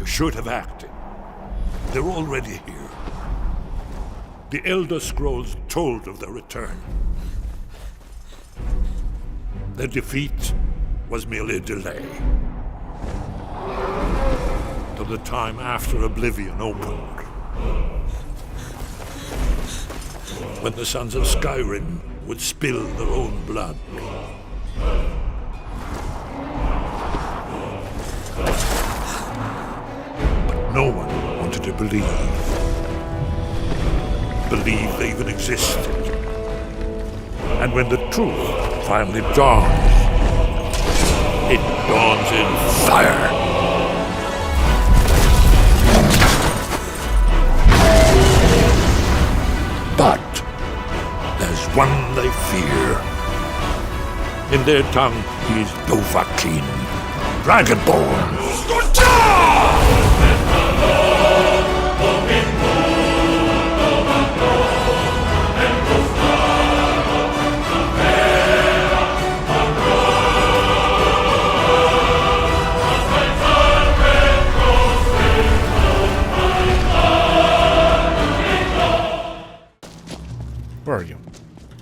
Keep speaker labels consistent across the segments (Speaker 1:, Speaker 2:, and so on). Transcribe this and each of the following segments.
Speaker 1: You should have acted. They're already here. The Elder Scrolls told of their return. Their defeat was merely a delay. Till the time after Oblivion opened. When the Sons of Skyrim would spill their own blood. But no one wanted to believe they even existed. And when the truth finally dawns, it dawns in fire. But there's one they fear. In their tongue, he is Dovahkiin, Dragonborn.
Speaker 2: Where are you?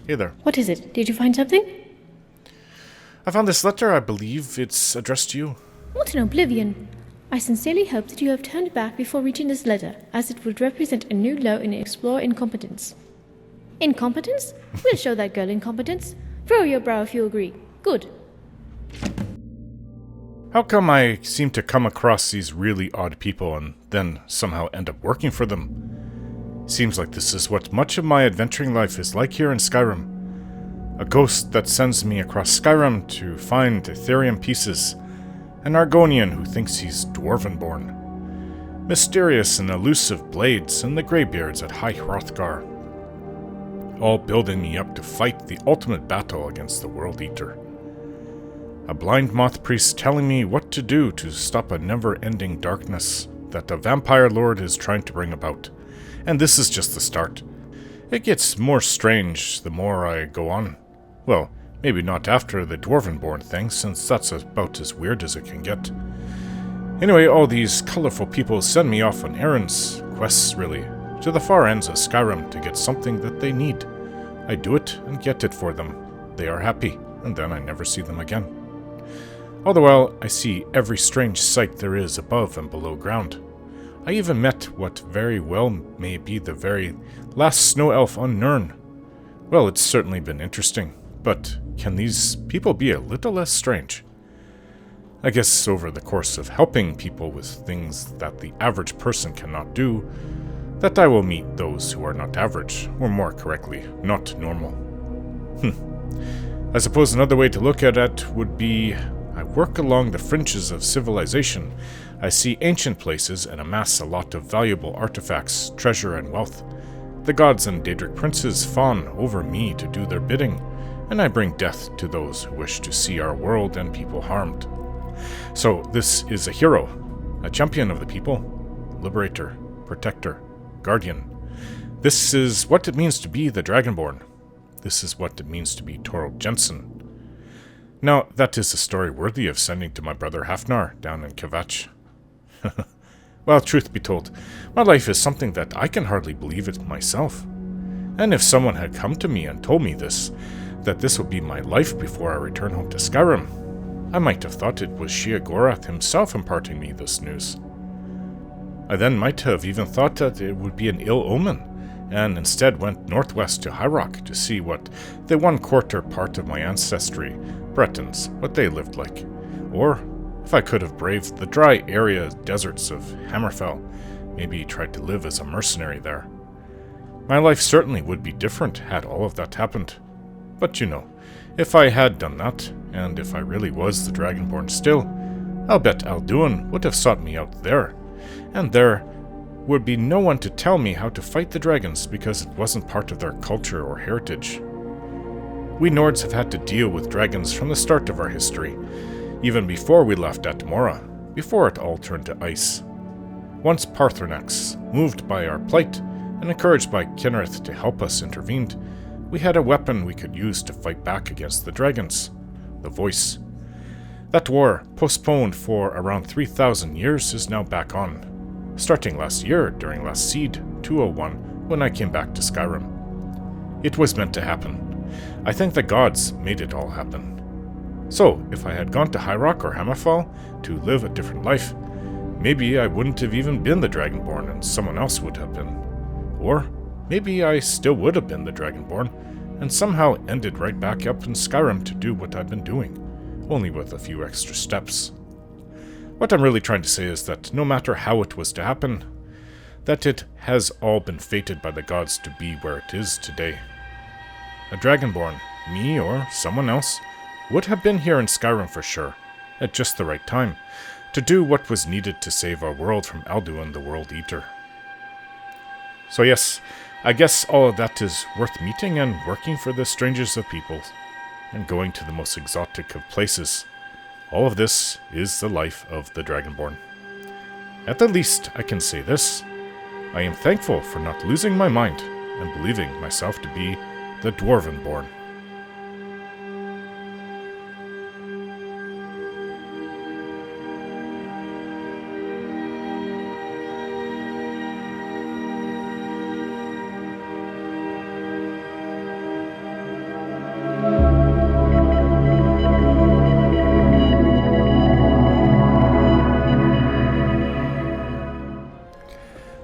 Speaker 2: Hey there.
Speaker 3: What is it? Did you find something?
Speaker 2: I found this letter. I believe it's addressed to you.
Speaker 3: What an oblivion! I sincerely hope that you have turned back before reading this letter, as it would represent a new low in Explorer incompetence. Incompetence? We'll show that girl incompetence. Throw your brow if you agree. Good.
Speaker 2: How come I seem to come across these really odd people and then somehow end up working for them? Seems like this is what much of my adventuring life is like here in Skyrim. A ghost that sends me across Skyrim to find Ethereum pieces. An Argonian who thinks he's Dwarvenborn. Mysterious and elusive blades and the Greybeards at High Hrothgar. All building me up to fight the ultimate battle against the World Eater. A blind moth priest telling me what to do to stop a never-ending darkness that the vampire lord is trying to bring about. And this is just the start. It gets more strange the more I go on. Well, maybe not after the Dwarvenborn thing, since that's about as weird as it can get. Anyway, all these colorful people send me off on errands, quests really, to the far ends of Skyrim to get something that they need. I do it and get it for them. They are happy, and then I never see them again. All the while, I see every strange sight there is above and below ground. I even met what very well may be the very last snow elf on Nirn. Well, it's certainly been interesting, but can these people be a little less strange? I guess over the course of helping people with things that the average person cannot do, that I will meet those who are not average, or more correctly, not normal. I suppose another way to look at it would be, I work along the fringes of civilization. I see ancient places and amass a lot of valuable artifacts, treasure, and wealth. The gods and Daedric princes fawn over me to do their bidding, and I bring death to those who wish to see our world and people harmed. So this is a hero, a champion of the people, liberator, protector, guardian. This is what it means to be the Dragonborn. This is what it means to be Torald Jensen. Now, that is a story worthy of sending to my brother Hafnar down in Kvatch. Well, truth be told, my life is something that I can hardly believe it myself. And if someone had come to me and told me this, that this would be my life before I return home to Skyrim, I might have thought it was Sheogorath himself imparting me this news. I then might have even thought that it would be an ill omen, and instead went northwest to High Rock to see what the 1/4 part of my ancestry, Bretons, what they lived like. Or, if I could have braved the dry area deserts of Hammerfell, maybe tried to live as a mercenary there. My life certainly would be different had all of that happened. But you know, if I had done that, and if I really was the Dragonborn still, I'll bet Alduin would have sought me out there, and there would be no one to tell me how to fight the dragons because it wasn't part of their culture or heritage. We Nords have had to deal with dragons from the start of our history, even before we left Atmora, before it all turned to ice. Once Paarthurnax, moved by our plight and encouraged by Kynareth to help us, intervened, we had a weapon we could use to fight back against the dragons, the voice. That war, postponed for around 3,000 years, is now back on. Starting last year, during last Seed 201, when I came back to Skyrim. It was meant to happen. I think the gods made it all happen. So, if I had gone to High Rock or Hammerfall to live a different life, maybe I wouldn't have even been the Dragonborn and someone else would have been. Or maybe I still would have been the Dragonborn and somehow ended right back up in Skyrim to do what I've been doing, only with a few extra steps. What I'm really trying to say is that no matter how it was to happen, that it has all been fated by the gods to be where it is today. A Dragonborn, me or someone else, would have been here in Skyrim for sure, at just the right time, to do what was needed to save our world from Alduin the World Eater. So yes, I guess all of that is worth meeting and working for the strangest of peoples, and going to the most exotic of places. All of this is the life of the Dragonborn. At the least, I can say this. I am thankful for not losing my mind and believing myself to be the Dwarvenborn.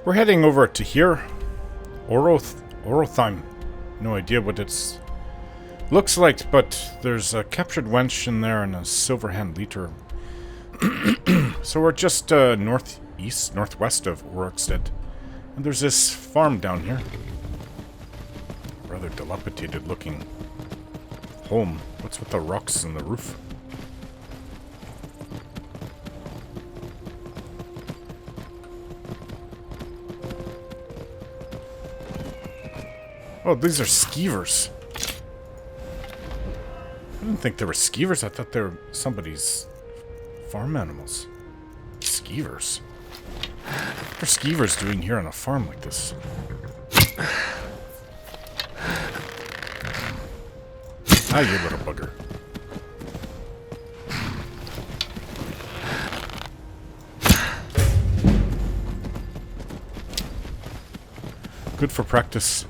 Speaker 2: We're heading over to here. Orothime. No idea what it's looks like, but there's a captured wench in there and a silverhand leader. So we're just northwest of Rorikstead. And there's this farm down here. Rather dilapidated looking home. What's with the rocks in the roof? Oh, these are skeevers. I didn't think they were skeevers. I thought they were somebody's farm animals. Skeevers? What are skeevers doing here on a farm like this? Ah, you little bugger. Good for practice.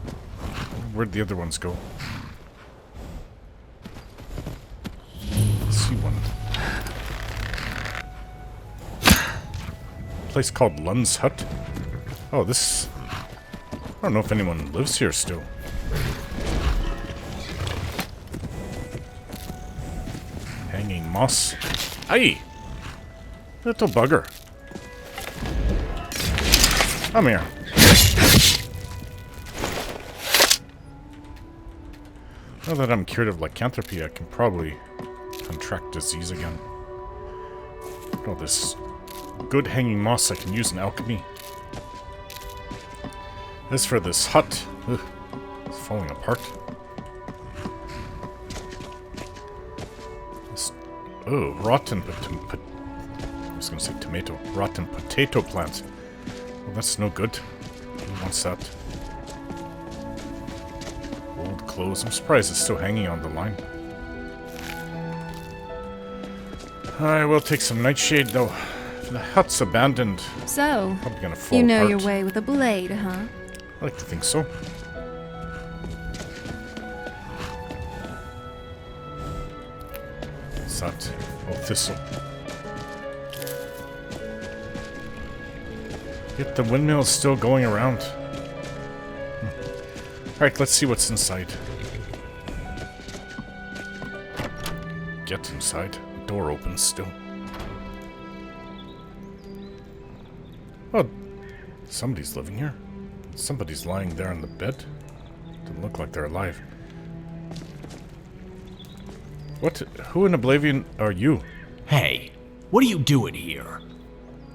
Speaker 2: Where'd the other ones go? Let's see one. Place called Lund's Hut. Oh, this... I don't know if anyone lives here still. Hanging moss. Aye! Little bugger. Come here. Now that I'm cured of lycanthropy, I can probably contract disease again. Oh, this good hanging moss I can use in alchemy. As for this hut, ugh, it's falling apart. This, oh, rotten I was going to say tomato. Rotten potato plant. Well, that's no good. Who wants that? Old clothes. I'm surprised it's still hanging on the line. I will take some nightshade, though. The hut's abandoned.
Speaker 4: So,
Speaker 2: Probably gonna fall
Speaker 4: you know
Speaker 2: apart.
Speaker 4: your way with a blade, huh?
Speaker 2: I like to think so. What's that? Oh, thistle. Yet the windmill's still going around. Alright, let's see what's inside. Get inside. The door opens still. Oh, somebody's living here. Somebody's lying there on the bed. Doesn't look like they're alive. What? Who in Oblivion are you?
Speaker 5: Hey, what are you doing here?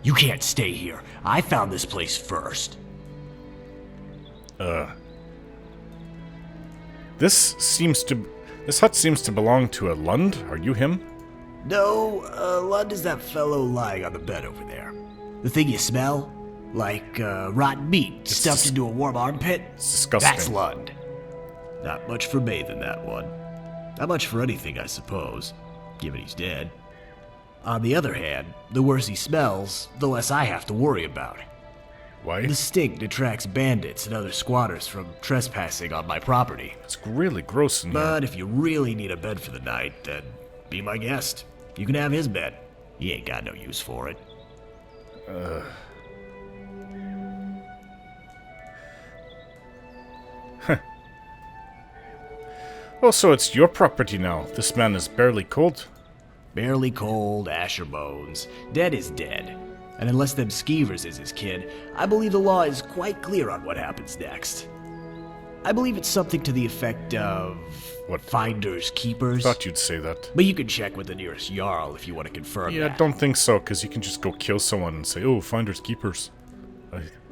Speaker 5: You can't stay here. I found this place first.
Speaker 2: This hut seems to belong to a Lund. Are you him?
Speaker 5: No, Lund is that fellow lying on the bed over there. The thing you smell? Like, rotten meat stuffed into a warm armpit?
Speaker 2: It's disgusting.
Speaker 5: That's Lund. Not much for bathing, that one. Not much for anything, I suppose, given he's dead. On the other hand, the worse he smells, the less I have to worry about.
Speaker 2: Why?
Speaker 5: The stink detracts bandits and other squatters from trespassing on my property.
Speaker 2: It's really gross in here.
Speaker 5: But if you really need a bed for the night, then be my guest. You can have his bed. He ain't got no use for it.
Speaker 2: Oh, so it's your property now. This man is barely cold.
Speaker 5: Barely cold, asher bones. Dead is dead. And unless them skeevers is his kid, I believe the law is quite clear on what happens next. I believe it's something to the effect of...
Speaker 2: What?
Speaker 5: Finders, keepers.
Speaker 2: Thought you'd say that.
Speaker 5: But you can check with the nearest Jarl if you want to confirm
Speaker 2: Yeah,
Speaker 5: that.
Speaker 2: don't think so, because you can just go kill someone and say, oh, finders, keepers.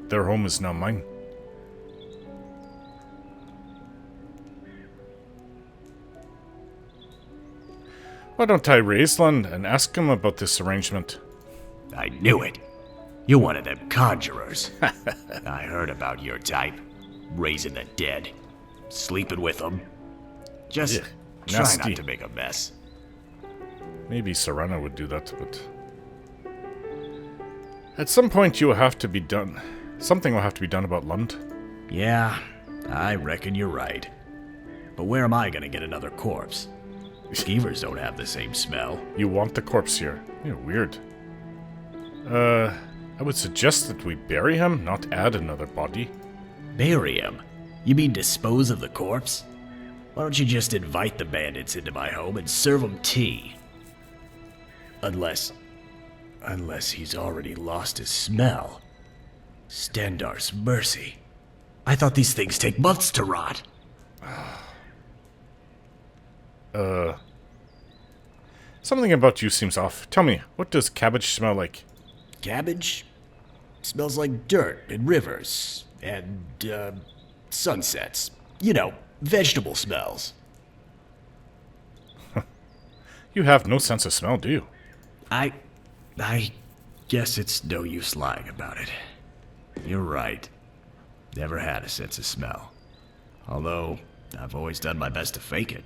Speaker 2: Their home is now mine. Why don't I raise Lund and ask him about this arrangement?
Speaker 5: I knew it. You're one of them conjurers. I heard about your type. Raising the dead. Sleeping with them. Just
Speaker 2: Ugh,
Speaker 5: try
Speaker 2: nasty.
Speaker 5: not to make a mess.
Speaker 2: Maybe Serana would do that, but... At some point you will have to be done. Something will have to be done about Lund.
Speaker 5: Yeah, I reckon you're right. But where am I gonna get another corpse? Skeevers don't have the same smell.
Speaker 2: You want the corpse here. You're weird. I would suggest that we bury him, not add another body.
Speaker 5: Bury him? You mean dispose of the corpse? Why don't you just invite the bandits into my home and serve them tea? Unless he's already lost his smell. Stendar's mercy. I thought these things take months to rot.
Speaker 2: Something about you seems off. Tell me, what does cabbage smell like?
Speaker 5: Cabbage? Smells like dirt and rivers. And, sunsets. You know, vegetable smells.
Speaker 2: You have no sense of smell, do you?
Speaker 5: I guess it's no use lying about it. You're right. Never had a sense of smell. Although, I've always done my best to fake it.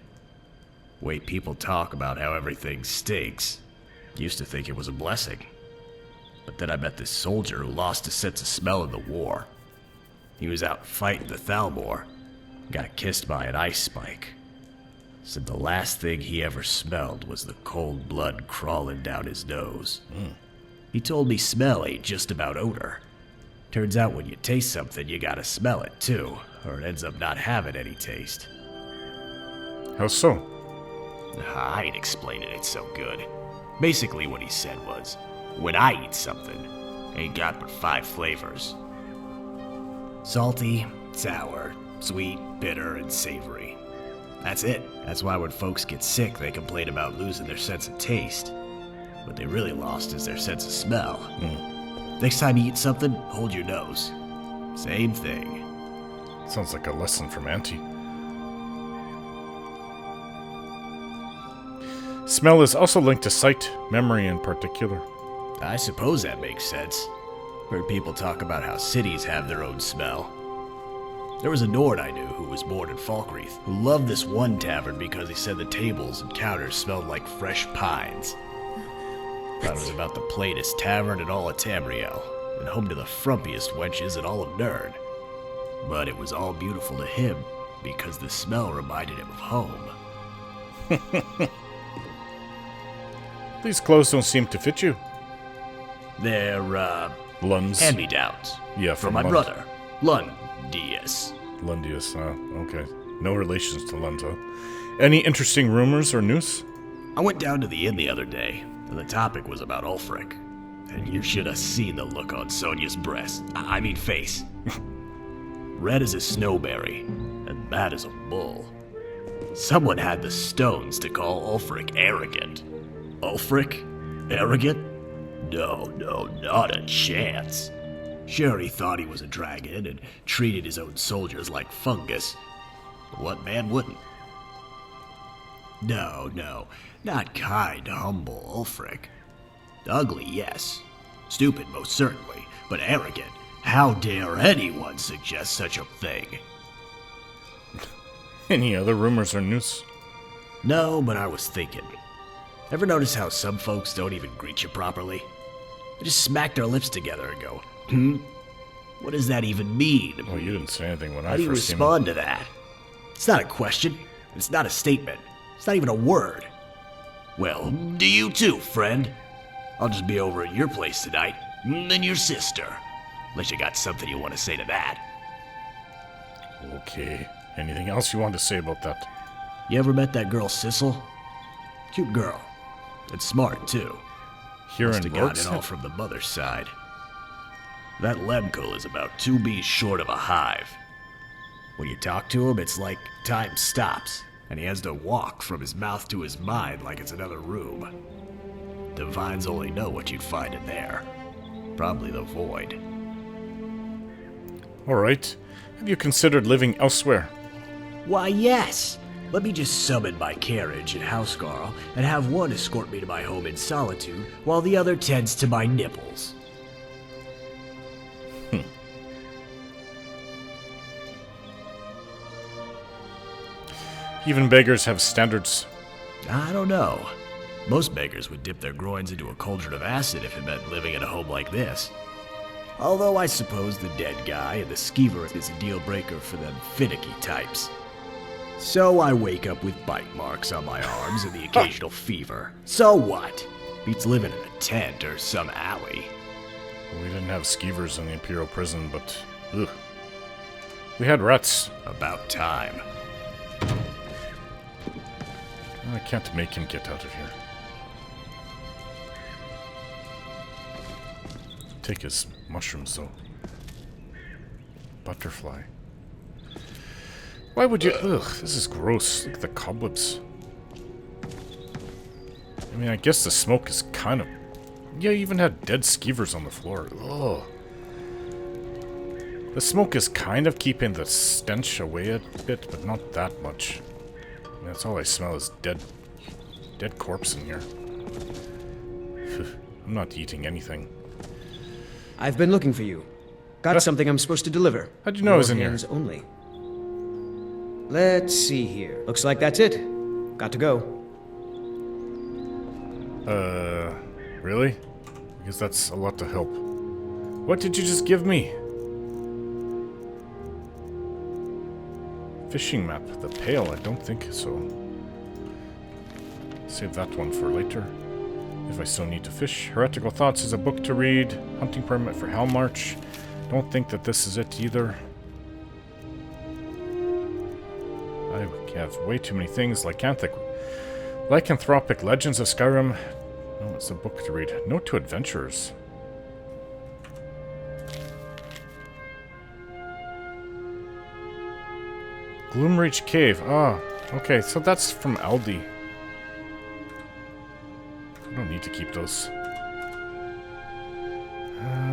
Speaker 5: Way people talk about how everything stinks. Used to think it was a blessing. But then I met this soldier who lost his sense of smell in the war. He was out fighting the Thalmor. Got kissed by an ice spike. Said the last thing he ever smelled was the cold blood crawling down his nose. He told me smell ain't just about odor. Turns out when you taste something, you gotta smell it too, or it ends up not having any taste.
Speaker 2: How so?
Speaker 5: I ain't explaining it so good. Basically what he said was, when I eat something, ain't got but 5 flavors. Salty, sour, sweet, bitter, and savory. That's it. That's why when folks get sick, they complain about losing their sense of taste. What they really lost is their sense of smell. Next time you eat something, hold your nose. Same thing.
Speaker 2: Sounds like a lesson from Auntie. Smell is also linked to sight, memory in particular.
Speaker 5: I suppose that makes sense. Heard people talk about how cities have their own smell. There was a Nord I knew who was born in Falkreath, who loved this one tavern because he said the tables and counters smelled like fresh pines. Thought it was about the plainest tavern in all of Tamriel, and home to the frumpiest wenches in all of Nerd. But it was all beautiful to him, because the smell reminded him of home.
Speaker 2: These clothes don't seem to fit you.
Speaker 5: They're,
Speaker 2: Lunds.
Speaker 5: hand-me-downs.
Speaker 2: Yeah,
Speaker 5: From
Speaker 2: from
Speaker 5: my
Speaker 2: Lund.
Speaker 5: brother, Lundius.
Speaker 2: Lundius, okay. No relations to Lund, huh? Any interesting rumors or news?
Speaker 5: I went down to the inn the other day, and the topic was about Ulfric. And you should have seen the look on Sonia's breast. I mean face. Red as a snowberry, and mad as a bull. Someone had the stones to call Ulfric arrogant. Ulfric? Arrogant? No, not a chance. Sure, he thought he was a dragon and treated his own soldiers like fungus. But what man wouldn't? No, not kind, humble Ulfric. Ugly, yes. Stupid, most certainly. But arrogant. How dare anyone suggest such a thing?
Speaker 2: Any other rumors or news?
Speaker 5: No, but I was thinking. Ever notice how some folks don't even greet you properly? They just smack their lips together and go, What does that even mean?
Speaker 2: Well, you didn't say anything when
Speaker 5: How
Speaker 2: I
Speaker 5: do you
Speaker 2: first came in.
Speaker 5: respond to that? It's not a question. It's not a statement. It's not even a word. Well, do you too, friend? I'll just be over at your place tonight, and your sister. Unless you got something you want to say to that.
Speaker 2: Okay. Anything else you want to say about that?
Speaker 5: You ever met that girl Sissel? Cute girl. And smart, too.
Speaker 2: Here
Speaker 5: Must
Speaker 2: in
Speaker 5: have gotten it all
Speaker 2: Rorikstead?
Speaker 5: from the mother's side. That Lemkel is about 2 bees short of a hive. When you talk to him, it's like time stops, and he has to walk from his mouth to his mind like it's another room. Divines only know what you'd find in there. Probably the void.
Speaker 2: Alright. Have you considered living elsewhere?
Speaker 5: Why, yes! Let me just summon my carriage and housecarl and have one escort me to my home in solitude while the other tends to my nipples.
Speaker 2: Even beggars have standards.
Speaker 5: I don't know. Most beggars would dip their groins into a cauldron of acid if it meant living in a home like this. Although I suppose the dead guy and the skeever is a deal breaker for them finicky types. So I wake up with bite marks on my arms and the occasional fever. So what? Beats living in a tent or some alley.
Speaker 2: We didn't have skeevers in the Imperial prison, but... ugh. We had rats.
Speaker 5: About time.
Speaker 2: I can't make him get out of here. Take his mushrooms, though. Butterfly. Why would you... ugh, this is gross. Look at the cobwebs. I mean, I guess the smoke is kind of... yeah, you even had dead skeevers on the floor. Ugh. The smoke is kind of keeping the stench away a bit, but not that much. I mean, that's all I smell is dead corpse in here. I'm not eating anything.
Speaker 6: I've been looking for you. Got something I'm supposed to deliver.
Speaker 2: How'd you know I was in
Speaker 6: Your
Speaker 2: here?
Speaker 6: hands only. Let's see here. Looks like that's it. Got to go.
Speaker 2: Really? Because that's a lot to help. What did you just give me? Fishing map. The pail? I don't think so. Save that one for later. If I still need to fish. Heretical Thoughts is a book to read. Hunting permit for Hellmarch. Don't think that this is it either. I have way too many things. Lycanthropic Legends of Skyrim. Oh, it's a book to read. Note to Adventurers. Gloomreach Cave. Ah, okay, so that's from Aldi. I don't need to keep those.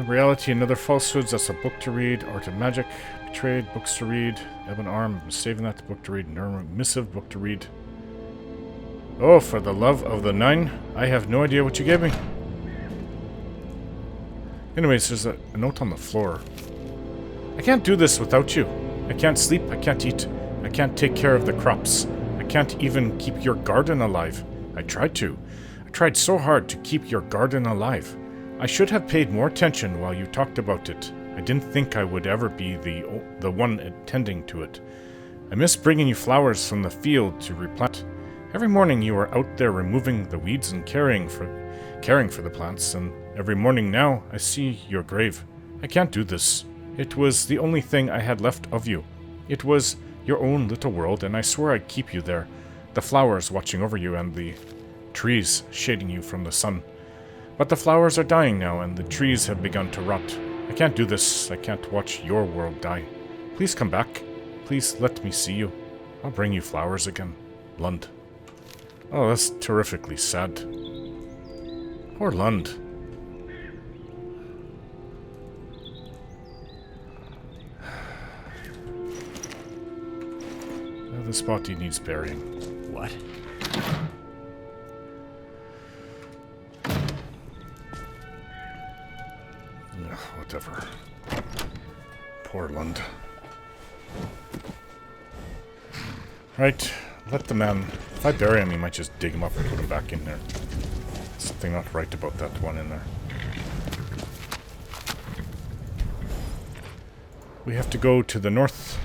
Speaker 2: Reality and Other Falsehoods. That's a book to read. Art of Magic. Betrayed. Books to read. Ebon Arm. I'm saving that. Book to read. Nurma Missive. Book to read. Oh, for the love of the nine. I have no idea what you gave me. Anyways, there's a note on the floor. I can't do this without you. I can't sleep. I can't eat. I can't take care of the crops. I can't even keep your garden alive. I tried to. I tried so hard to keep your garden alive. I should have paid more attention while you talked about it. I didn't think I would ever be the one attending to it. I miss bringing you flowers from the field to replant. Every morning you are out there removing the weeds and caring for the plants, and every morning now I see your grave. I can't do this. It was the only thing I had left of you. It was your own little world, and I swore I'd keep you there. The flowers watching over you and the trees shading you from the sun. But the flowers are dying now, and the trees have begun to rot. I can't do this. I can't watch your world die. Please come back. Please let me see you. I'll bring you flowers again. Lund. Oh, that's terrifically sad. Poor Lund. Well, this body needs burying.
Speaker 5: What?
Speaker 2: Ugh, whatever. Poor Lund. Right, let the man... If I bury him, he might just dig him up and put him back in there. Something not right about that one in there. We have to go to the north.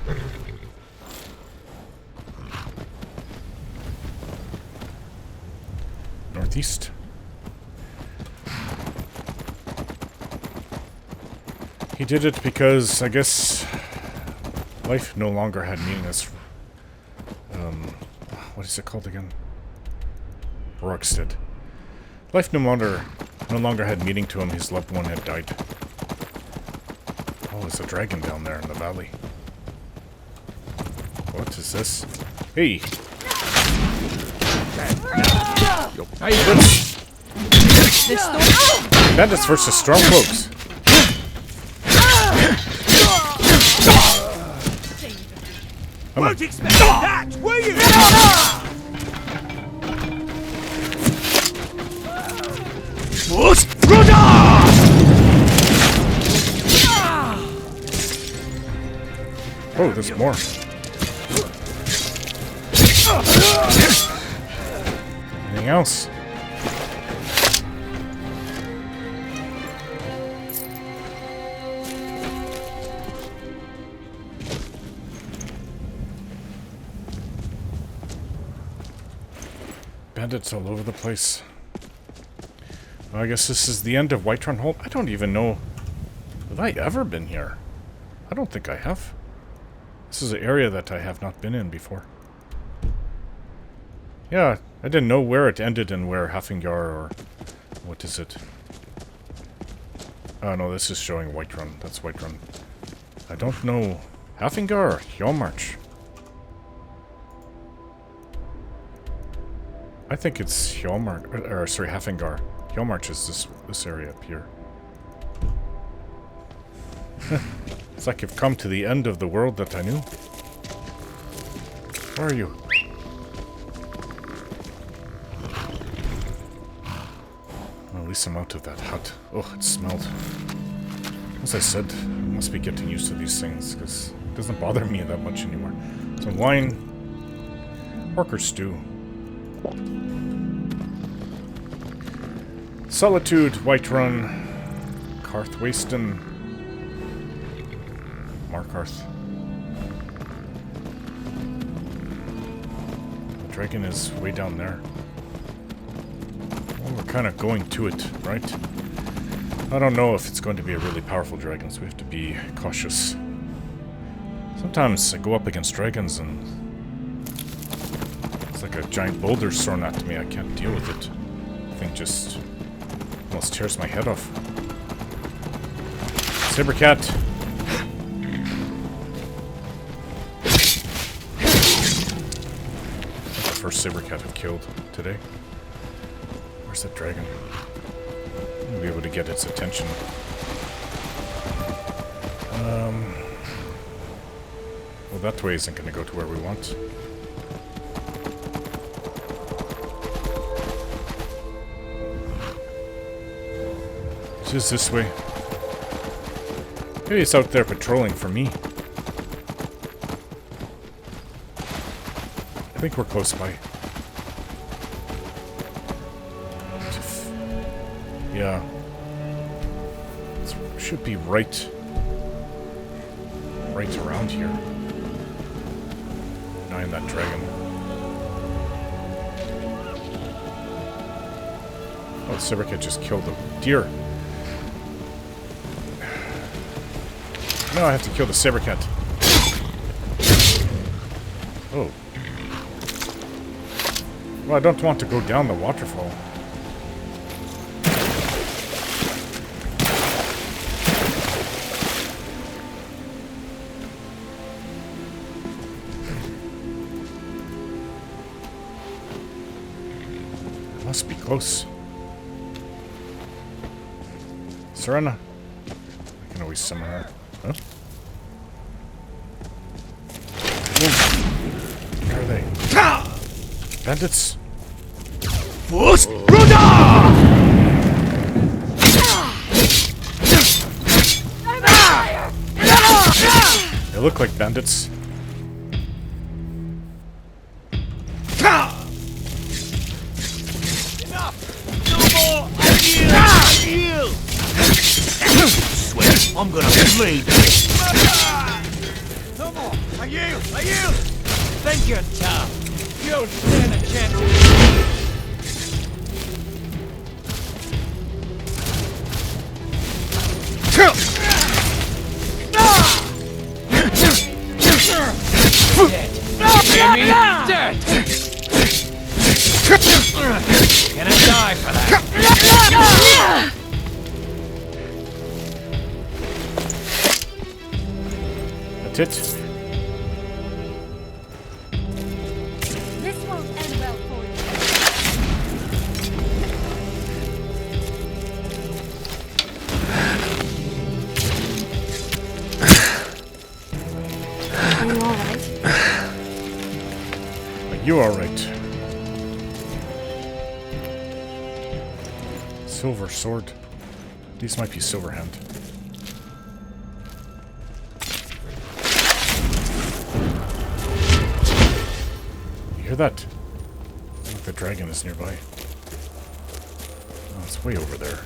Speaker 2: Northeast. He did it because, I guess, life no longer had meaning as... what is it called again? Rorikstead. Life no longer had meaning to him. His loved one had died. Oh, there's a dragon down there in the valley. What is this? Hey! Bandits versus Stormcloaks.
Speaker 7: Won't expect that, will you?
Speaker 2: Oh, there's more. Anything else? Bandits all over the place. Well, I guess this is the end of Whiterun Hold. I don't even know. Have I ever been here? I don't think I have. This is an area that I have not been in before. Yeah, I didn't know where it ended and where Hafengar or... What is it? Oh no, this is showing Whiterun. That's Whiterun. I don't know. Hafengar or Hjalmarch? I think it's Hjalmarch, or sorry, Hafengar. Hjalmarch is this area up here. It's like you've come to the end of the world that I knew. Where are you? Well, at least I'm out of that hut. Oh, it smelled. As I said, I must be getting used to these things, because it doesn't bother me that much anymore. Some wine. Porker stew. Solitude, Whiterun, Karthwasten, Markarth. The dragon is way down there. Well, we're kind of going to it, right? I don't know if it's going to be a really powerful dragon, so we have to be cautious. Sometimes I go up against dragons and it's like a giant boulder thrown at me. I can't deal with it. The thing just almost tears my head off. Sabercat! That's the first Sabercat I've killed today. Where's that dragon? I'll be able to get its attention. Well, that way isn't going to go to where we want. Just this way. Maybe it's out there patrolling for me. I think we're close by. Yeah. It should be right around here. Denying that dragon. Oh, Sabercat just killed a deer. No, I have to kill the Sabercat. Oh. Well, I don't want to go down the waterfall. It must be close. Serena. I can always summon her. Huh? Where are they? Bandits? They look like bandits.
Speaker 7: Enough! No more! I'm gonna bleed. No more. I yield. I yield. Think you're tough. You don't stand a chance. Jimmy, dead. Gonna die for that.
Speaker 2: That's it.
Speaker 4: This won't end well for you. Are you alright?
Speaker 2: Are you alright? Silver sword. These might be silver hand. You hear that? I think the dragon is nearby. Oh, it's way over there.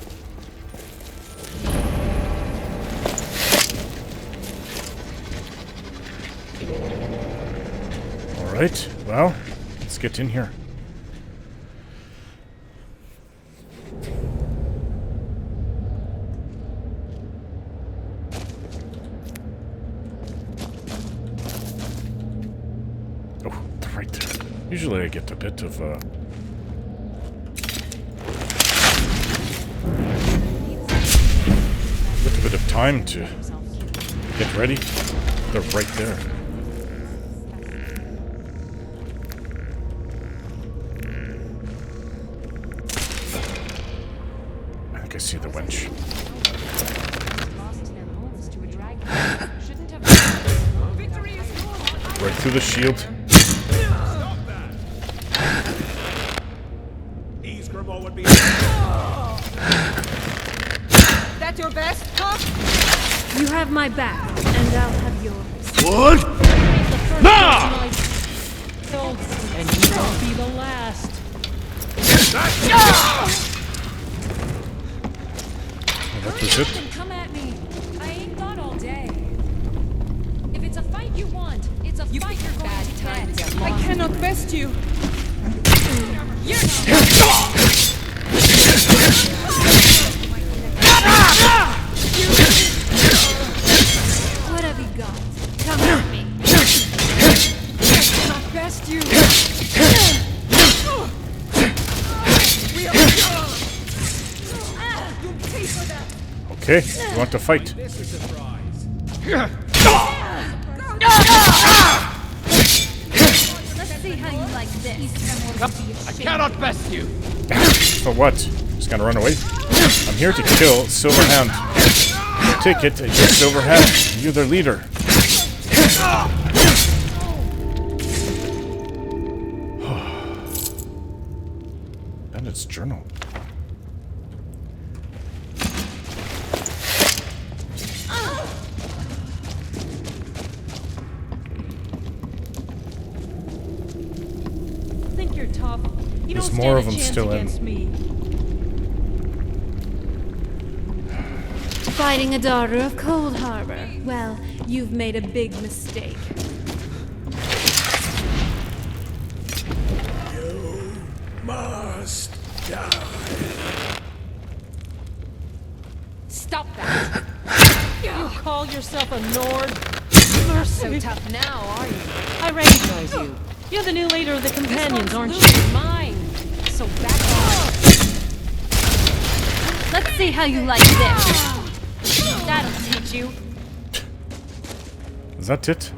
Speaker 2: Alright, well, let's get in here. Oh, they're right there. Usually I get a bit of, a bit of time to get ready. They're right there. I think I see the wench. Right through the shield.
Speaker 8: That your best, huh?
Speaker 4: You have my back, and I'll have yours.
Speaker 7: What?
Speaker 8: And you won't be the last.
Speaker 2: That was it.
Speaker 9: Come at me. I ain't got all day. If it's a fight you want, it's a fight you're going to get.
Speaker 8: I cannot best you.
Speaker 4: What have you got? Come at me.
Speaker 8: I cannot best you.
Speaker 2: Okay, you want to fight?
Speaker 4: Let's see how you like this.
Speaker 7: I cannot best you.
Speaker 2: For what? Just gonna run away? I'm here to kill Silverhand. Take it, you're Silverhand. You're their leader. Bandit's journal.
Speaker 8: Think you're tough. You
Speaker 2: There's
Speaker 8: don't
Speaker 2: more
Speaker 8: stand
Speaker 2: of
Speaker 8: a
Speaker 2: them
Speaker 8: chance
Speaker 2: still in.
Speaker 8: against me.
Speaker 4: Fighting a daughter of Cold Harbor. Well, you've made a big mistake.
Speaker 1: Must die.
Speaker 8: Stop that. You call yourself a Nord?
Speaker 9: So tough now, are you?
Speaker 8: I recognize you. You're the new leader of the companions, aren't you?
Speaker 9: Mine. So back off.
Speaker 4: Let's see how you like this.
Speaker 8: That'll teach you.
Speaker 2: Is that it?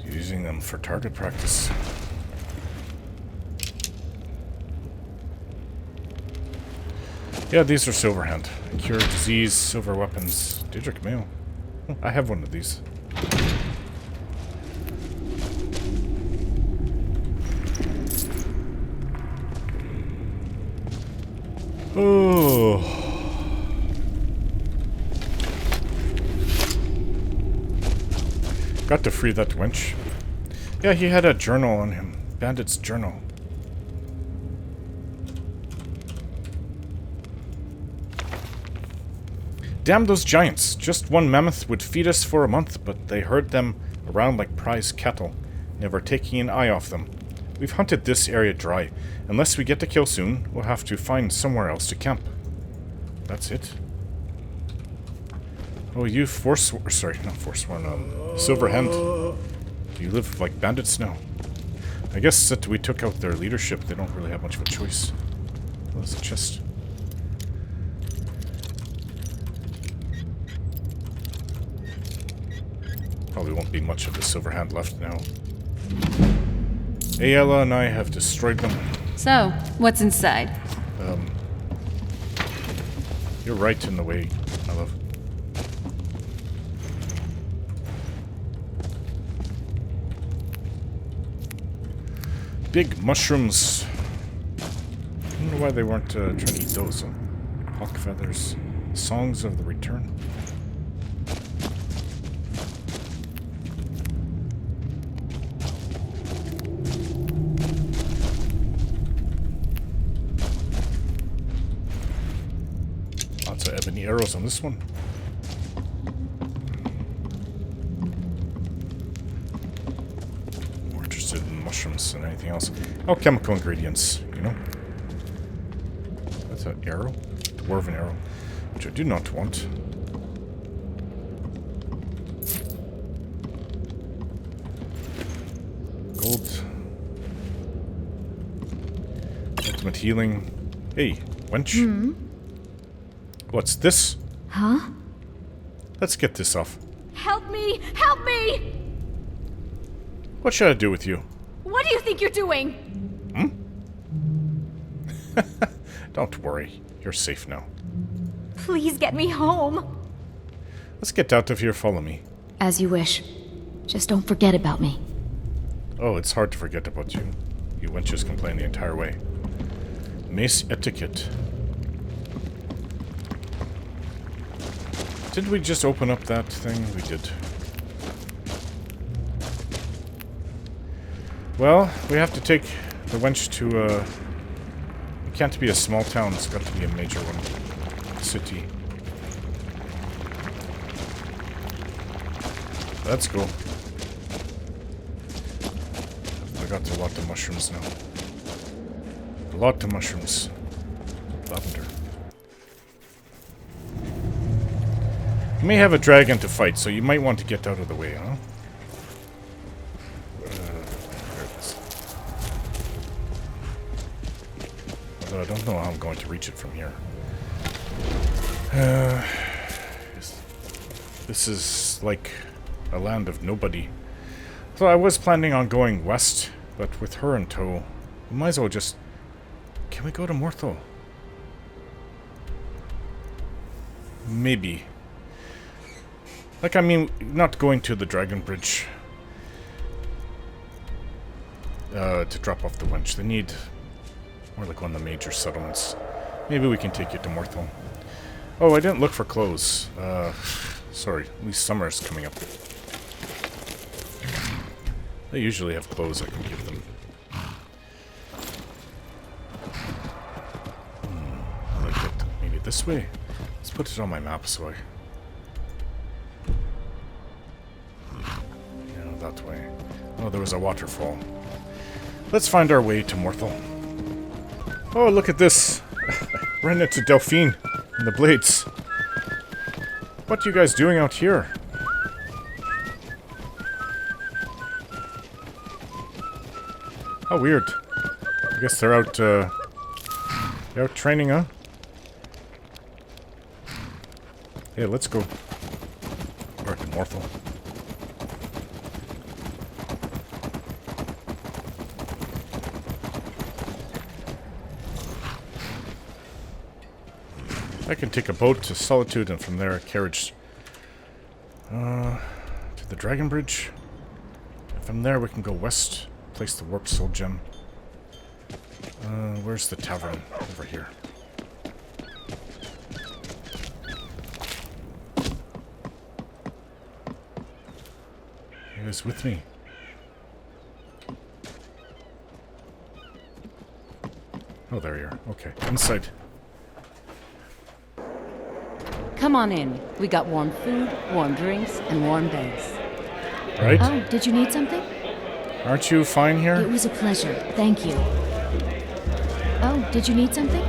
Speaker 2: Using them for target practice. Yeah, these are Silverhand. Cure disease, silver weapons, Daedric mail. Oh, I have one of these. Oh. Got to free that wench. Yeah, he had a journal on him. Bandit's journal. Damn those giants. Just one mammoth would feed us for a month, but they herd them around like prize cattle, never taking an eye off them. We've hunted this area dry. Unless we get to kill soon, we'll have to find somewhere else to camp. That's it. Oh, you Forsworn... Sorry, not Forsworn, Silverhand. Do you live like bandits now? I guess that we took out their leadership. They don't really have much of a choice. Oh, there's a chest. Probably won't be much of the Silverhand left now. Ayala and I have destroyed them.
Speaker 10: So, what's inside?
Speaker 2: You're right in the way, my love. Big mushrooms. I don't know why they weren't trying to eat those. Hawk feathers. Songs of the Return. Lots of ebony arrows on this one. More interested in mushrooms than anything else. Alchemical ingredients, you know. That's an arrow. Dwarven arrow. Which I do not want. Gold. Ultimate healing. Hey, wench. What's this?
Speaker 10: Huh?
Speaker 2: Let's get this off.
Speaker 10: Help me! Help me!
Speaker 2: What should I do with you?
Speaker 10: What do you think you're doing?
Speaker 2: Don't worry. You're safe now.
Speaker 10: Please get me home.
Speaker 2: Let's get out of here. Follow me.
Speaker 10: As you wish. Just don't forget about me.
Speaker 2: Oh, it's hard to forget about you. You wenches complain the entire way. Mace etiquette. Did we just open up that thing? We did. Well, we have to take the wench to, it can't be a small town, it's got to be a major one. City. Let's go. I got a lot of mushrooms now. A lot of mushrooms. Lavender. You may have a dragon to fight, so you might want to get out of the way, huh? There it is. Although I don't know how I'm going to reach it from here. This is like a land of nobody. So I was planning on going west, but with her in tow, we might as well just... Can we go to Morthal? Maybe. Like, I mean, not going to the Dragon Bridge to drop off the wench. They need more like one of the major settlements. Maybe we can take you to Morthal. Oh, I didn't look for clothes. Sorry, at least summer's coming up. They usually have clothes I can give them. I like it. Maybe this way? Let's put it on my map so I... Yeah, that way. Oh, there was a waterfall. Let's find our way to Morthal. Oh, look at this! Ran into Delphine and the Blades. What are you guys doing out here? How weird. I guess they're out, training, huh? Yeah, let's go. Back to Morthal. I can take a boat to Solitude and from there a carriage to the Dragon Bridge. And from there we can go west, place the Warped Soul Gem. Where's the tavern? Over here. You guys with me? Oh, there you are. Okay, inside.
Speaker 8: Come on in. We got warm food, warm drinks, and warm beds.
Speaker 2: Right?
Speaker 3: Oh, did you need something?
Speaker 2: Aren't you fine
Speaker 10: It
Speaker 2: here?
Speaker 10: was a pleasure. Thank you.
Speaker 3: Oh, did you need something?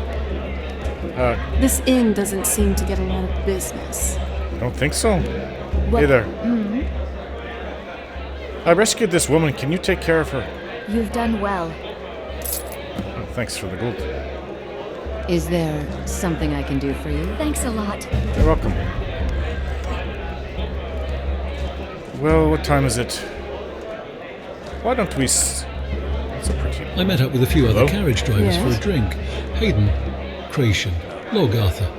Speaker 4: This inn doesn't seem to get a lot of business.
Speaker 2: Don't think so.
Speaker 3: Well,
Speaker 2: Hey there. I rescued this woman. Can you take care of her?
Speaker 10: You've done well.
Speaker 2: Oh, thanks for the gold.
Speaker 8: Is there something I can do for you?
Speaker 10: Thanks a lot.
Speaker 2: You're welcome. Well, what time is it? Why don't we... That's a pretty...
Speaker 11: I met up with a few other
Speaker 2: Hello?
Speaker 11: carriage drivers for
Speaker 4: Yes?
Speaker 11: a drink. Hayden, Creation, Log Arthur,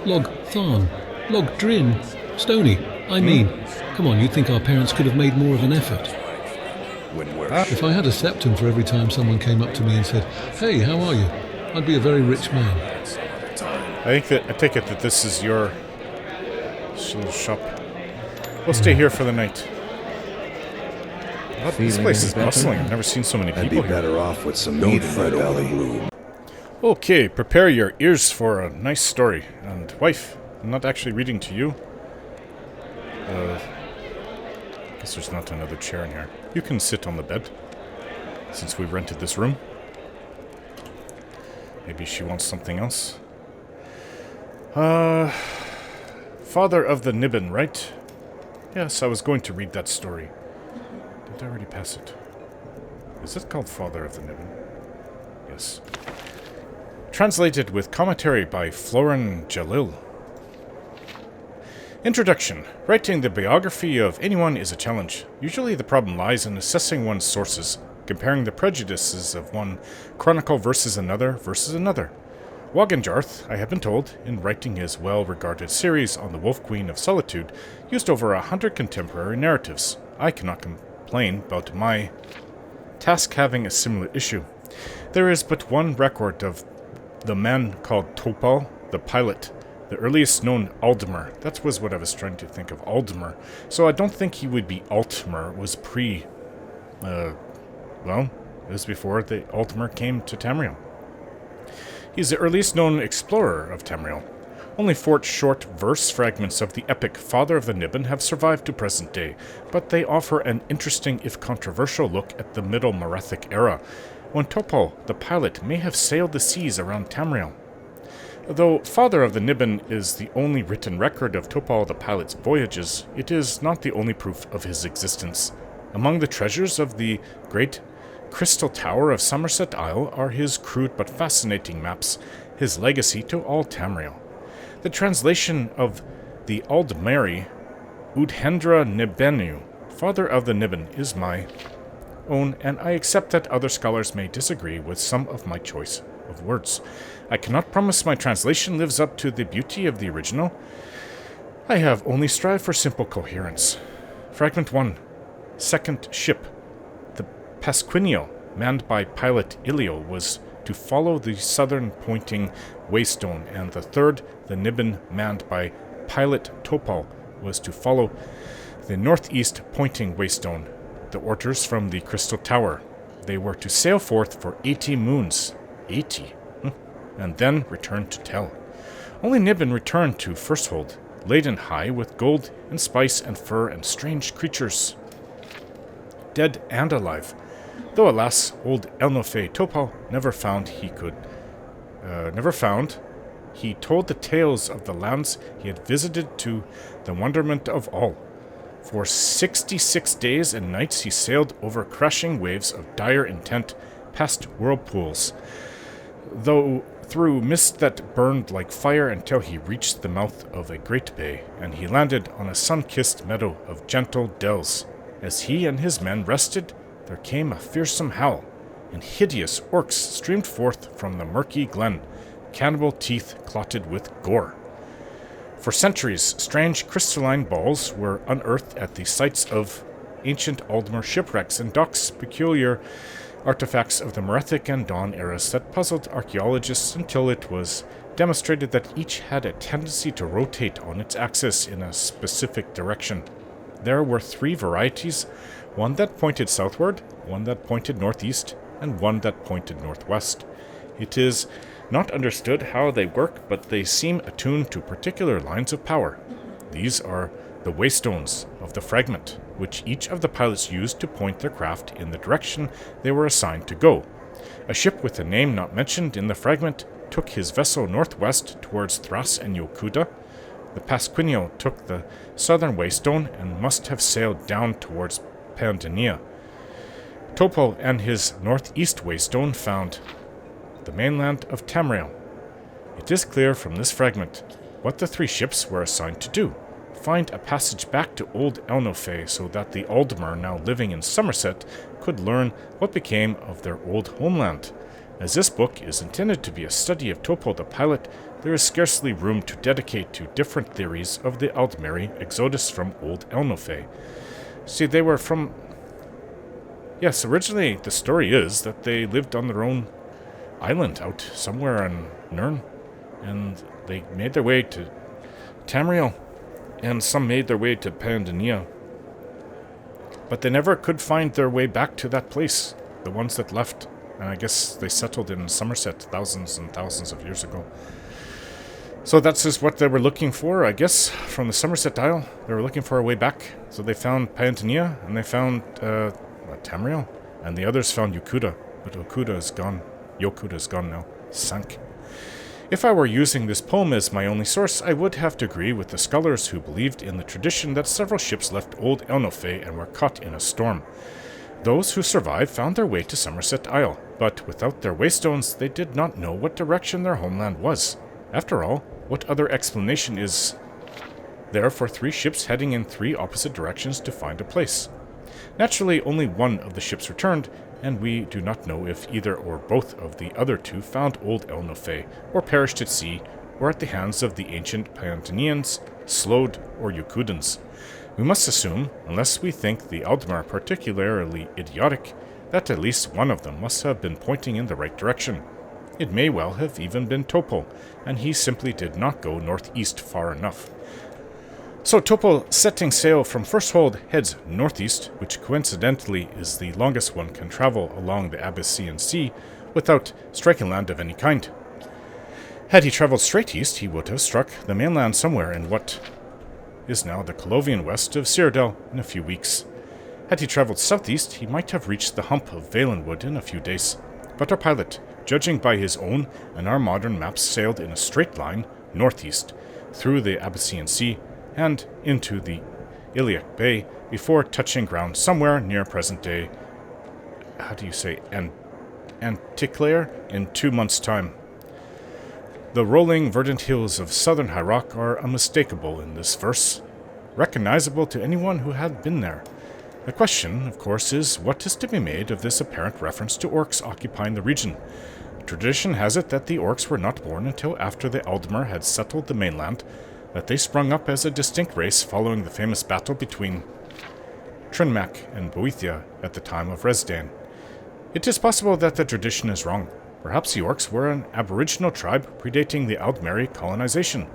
Speaker 11: Log Tharn, Log Drin, Stony. I mean, come on, you'd think our parents could have made more of an effort. If I had a septum for every time someone came up to me and said, "Hey, how are you?" I'd be a very rich man.
Speaker 2: I take it that this is your little shop. We'll stay here for the night. This place is bustling. I've never seen so many
Speaker 12: I'd
Speaker 2: people
Speaker 12: be
Speaker 2: here.
Speaker 12: better off with some meat in my belly.
Speaker 2: Okay, prepare your ears for a nice story. And wife, I'm not actually reading to you. Guess there's not another chair in here. You can sit on the bed, since we've rented this room. Maybe she wants something else. Father of the Niben, right? Yes, I was going to read that story. Did I already pass it? Is it called Father of the Niben? Yes. Translated with commentary by Florin Jalil. Introduction. Writing the biography of anyone is a challenge. Usually the problem lies in assessing one's sources, comparing the prejudices of one chronicle versus another. Wagenjarth, I have been told, in writing his well-regarded series on the Wolf Queen of Solitude, used over 100 contemporary narratives. I cannot complain about my task having a similar issue. There is but one record of the man called Topal the Pilot, the earliest known Aldmer. That was what I was trying to think of, Aldmer. So I don't think he would be Altmer. It was well, it was before the Altmer came to Tamriel. He's the earliest known explorer of Tamriel. Only 4 short verse fragments of the epic Father of the Niben have survived to present day, but they offer an interesting, if controversial, look at the Middle Merethic era, when Topal the Pilot may have sailed the seas around Tamriel. Though Father of the Niben is the only written record of Topal the Pilot's voyages, it is not the only proof of his existence. Among the treasures of the great Crystal Tower of Somerset Isle are his crude but fascinating maps, his legacy to all Tamriel. The translation of the Aldmeri Udhendra Nibenu, Father of the Niben, is my own, and I accept that other scholars may disagree with some of my choice of words. I cannot promise my translation lives up to the beauty of the original. I have only strived for simple coherence. Fragment 1. Second ship. The Pasquiniel, manned by pilot Ilio, was to follow the southern pointing Waystone, and the third, the Niben, manned by pilot Topal, was to follow the northeast pointing Waystone, the orders from the Crystal Tower. They were to sail forth for 80 moons. 80? And then return to Tel. Only Niben returned to Firsthold, laden high with gold and spice and fur and strange creatures, dead and alive. Though alas, old Elnofe Topal never found, he told the tales of the lands he had visited to the wonderment of all. For 66 days and nights he sailed over crashing waves of dire intent, past whirlpools, though through mist that burned like fire, until he reached the mouth of a great bay, and he landed on a sun-kissed meadow of gentle dells. As he and his men rested, there came a fearsome howl, and hideous orcs streamed forth from the murky glen, cannibal teeth clotted with gore. For centuries, strange crystalline balls were unearthed at the sites of ancient Aldmer shipwrecks and docks, peculiar artifacts of the Merethic and Dawn eras that puzzled archaeologists until it was demonstrated that each had a tendency to rotate on its axis in a specific direction. There were 3 varieties, one that pointed southward, one that pointed northeast, and one that pointed northwest. It is Not understood how they work, but they seem attuned to particular lines of power. These are the waystones of the fragment, which each of the pilots used to point their craft in the direction they were assigned to go. A ship with a name not mentioned in the fragment took his vessel northwest towards Thras and Yokuda. The Pasquinio took the southern waystone and must have sailed down towards Pandania. Topal and his northeast waystone found the mainland of Tamriel. It is clear from this fragment what the three ships were assigned to do: find a passage back to Old Elnofe so that the Aldmer now living in Somerset could learn what became of their old homeland. As this book is intended to be a study of Topal the Pilot, there is scarcely room to dedicate to different theories of the Aldmeri exodus from Old Elnofe. See, they were from... Yes, originally the story is that they lived on their own island out somewhere in Nirn, and they made their way to Tamriel, and some made their way to Pandania. But they never could find their way back to that place, the ones that left. And I guess they settled in Somerset thousands and thousands of years ago. So that's just what they were looking for, I guess, from the Somerset Isle. They were looking for a way back. So they found Pandania, and they found Tamriel, and the others found Yokuda. But Yokuda is gone. Yokuda is gone now. Sunk. If I were using this poem as my only source, I would have to agree with the scholars who believed in the tradition that several ships left Old Elnofe and were caught in a storm. Those who survived found their way to Somerset Isle, but without their waystones they did not know what direction their homeland was. After all, what other explanation is there for three ships heading in three opposite directions to find a place? Naturally, only one of the ships returned, and we do not know if either or both of the other two found Old Elnofe, or perished at sea, or at the hands of the ancient Pandanians, Slode, or Yokudans. We must assume, unless we think the Aldmar particularly idiotic, that at least one of them must have been pointing in the right direction. It may well have even been Topal, and he simply did not go northeast far enough. So Topal, setting sail from First Hold, heads northeast, which coincidentally is the longest one can travel along the Abyssinian Sea without striking land of any kind. Had he traveled straight east, he would have struck the mainland somewhere in what is now the Colovian west of Cyrodiil in a few weeks. Had he traveled southeast, he might have reached the hump of Valenwood in a few days. But our pilot, judging by his own and our modern maps, sailed in a straight line northeast, through the Abyssinian Sea, and into the Iliac Bay, before touching ground somewhere near present-day, Anticlair, in 2 months' time. The rolling verdant hills of southern High Rock are unmistakable in this verse, recognizable to anyone who had been there. The question, of course, is what is to be made of this apparent reference to orcs occupying the region? Tradition has it that the orcs were not born until after the Aldmer had settled the mainland, that they sprung up as a distinct race following the famous battle between Trinmac and Boethia at the time of Resdain. It is possible that the tradition is wrong. Perhaps the orcs were an aboriginal tribe predating the Aldmeri colonization.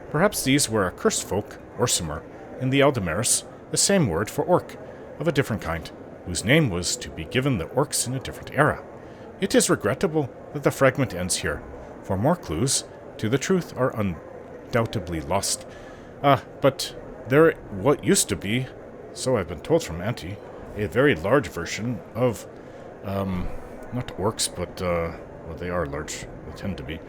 Speaker 2: Perhaps these were a cursed folk, Orsimer, in the Aldemeris, the same word for orc, of a different kind, whose name was to be given the orcs in a different era. It is regrettable that the fragment ends here, for more clues to the truth are undoubtedly lost. But there what used to be, so I've been told from Auntie, a very large version of, not orcs, but, well, they are large, they tend to be,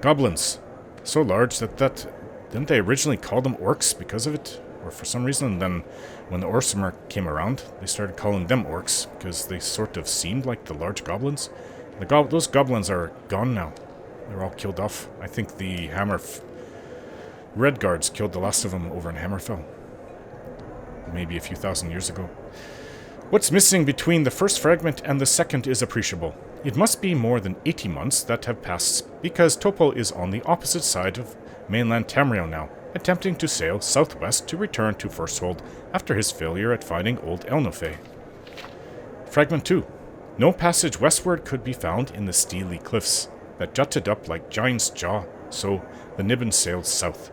Speaker 2: goblins. So large that didn't they originally call them orcs because of it? Or for some reason, and then when the Orsimer came around, they started calling them orcs because they sort of seemed like the large goblins. Those goblins are gone now. They're all killed off. I think the Red Guards killed the last of them over in Hammerfell. Maybe a few thousand years ago. What's missing between the first fragment and the second is appreciable. It must be more than 80 months that have passed, because Topal is on the opposite side of mainland Tamriel now, attempting to sail southwest to return to First Hold after his failure at finding Old Elnofe. Fragment 2. No passage westward could be found in the steely cliffs that jutted up like Giant's Jaw, so the Niben sailed south.